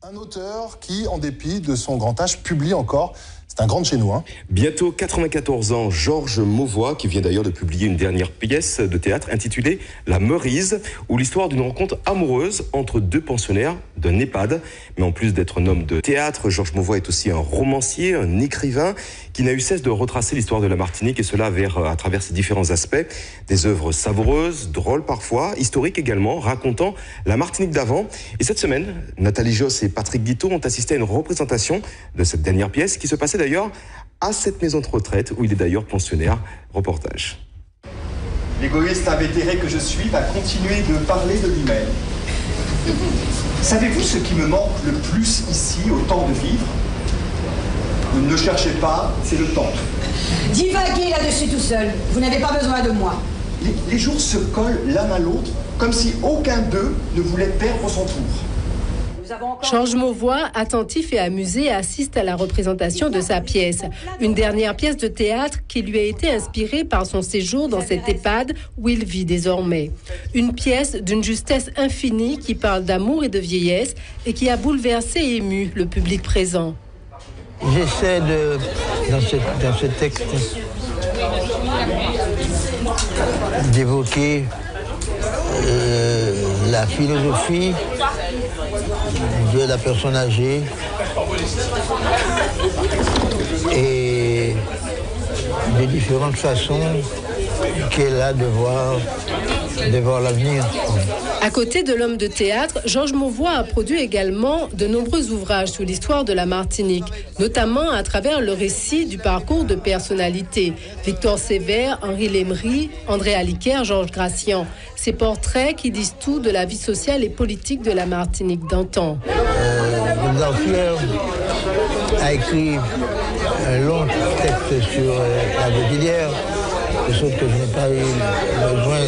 Un auteur qui, en dépit de son grand âge, publie encore. C'est un grand de chez nous. Bientôt 94 ans, Georges Mauvois, qui vient d'ailleurs de publier une dernière pièce de théâtre intitulée La Meurise, où l'histoire d'une rencontre amoureuse entre deux pensionnaires d'un EHPAD. Mais en plus d'être un homme de théâtre, Georges Mauvois est aussi un romancier, un écrivain, qui n'a eu cesse de retracer l'histoire de la Martinique, et cela à travers ses différents aspects. Des œuvres savoureuses, drôles parfois, historiques également, racontant la Martinique d'avant. Et cette semaine, Nathalie Josse et Patrick Guiteau ont assisté à une représentation de cette dernière pièce qui se passait d'ailleurs à cette maison de retraite où il est d'ailleurs pensionnaire. Reportage. L'égoïste invétéré que je suis va continuer de parler de lui-même. Savez-vous ce qui me manque le plus ici au temps de vivre? Ne cherchez pas, c'est le temps. Divaguez là-dessus tout seul, vous n'avez pas besoin de moi. Les jours se collent l'un à l'autre comme si aucun d'eux ne voulait perdre son tour. Georges Mauvois, attentif et amusé, assiste à la représentation de sa pièce. Une dernière pièce de théâtre qui lui a été inspirée par son séjour dans cet EHPAD où il vit désormais. Une pièce d'une justesse infinie qui parle d'amour et de vieillesse et qui a bouleversé et ému le public présent. J'essaie dans ce texte d'évoquer la philosophie de la personne âgée et de différentes façons qu'elle a de voir l'avenir. À côté de l'homme de théâtre, Georges Mauvois a produit également de nombreux ouvrages sur l'histoire de la Martinique, notamment à travers le récit du parcours de personnalités. Victor Sévère, Henri Lemery, André Aliquer, Georges Gracian. Ces portraits qui disent tout de la vie sociale et politique de la Martinique d'antan. L'auteur a écrit un long texte sur la Baudelaire, de sorte que je n'ai pas eu besoin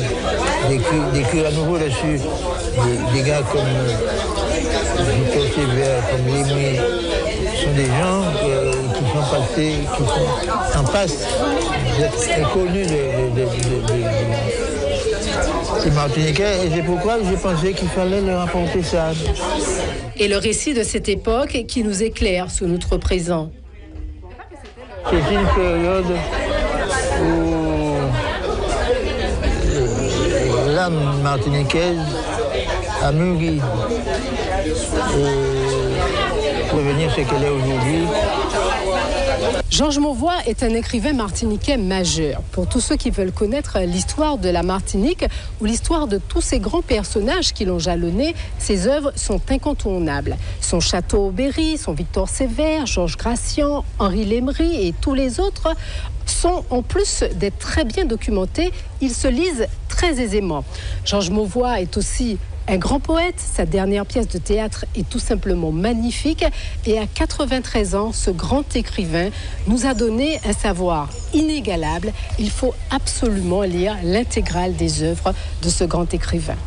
d'écrire à nouveau dessus. Des gars comme Victor Sévère, comme Lemery, sont des gens qui sont passés, qui sont en passe d'être inconnus des Martiniquais, et c'est pourquoi j'ai pensé qu'il fallait leur apporter ça. Et le récit de cette époque qui nous éclaire sur notre présent. C'est une période où l'âme martiniquaise a mûri pour devenir ce qu'elle est aujourd'hui. Georges Mauvois est un écrivain martiniquais majeur. Pour tous ceux qui veulent connaître l'histoire de la Martinique ou l'histoire de tous ces grands personnages qui l'ont jalonné, ses œuvres sont incontournables. Son Château-Aubéry, son Victor Sévère, Georges Gracian, Henri Lemery et tous les autres sont, en plus d'être très bien documentés, ils se lisent très aisément. Georges Mauvois est aussi un grand poète, sa dernière pièce de théâtre est tout simplement magnifique et à 93 ans, ce grand écrivain nous a donné un savoir inégalable. Il faut absolument lire l'intégrale des œuvres de ce grand écrivain.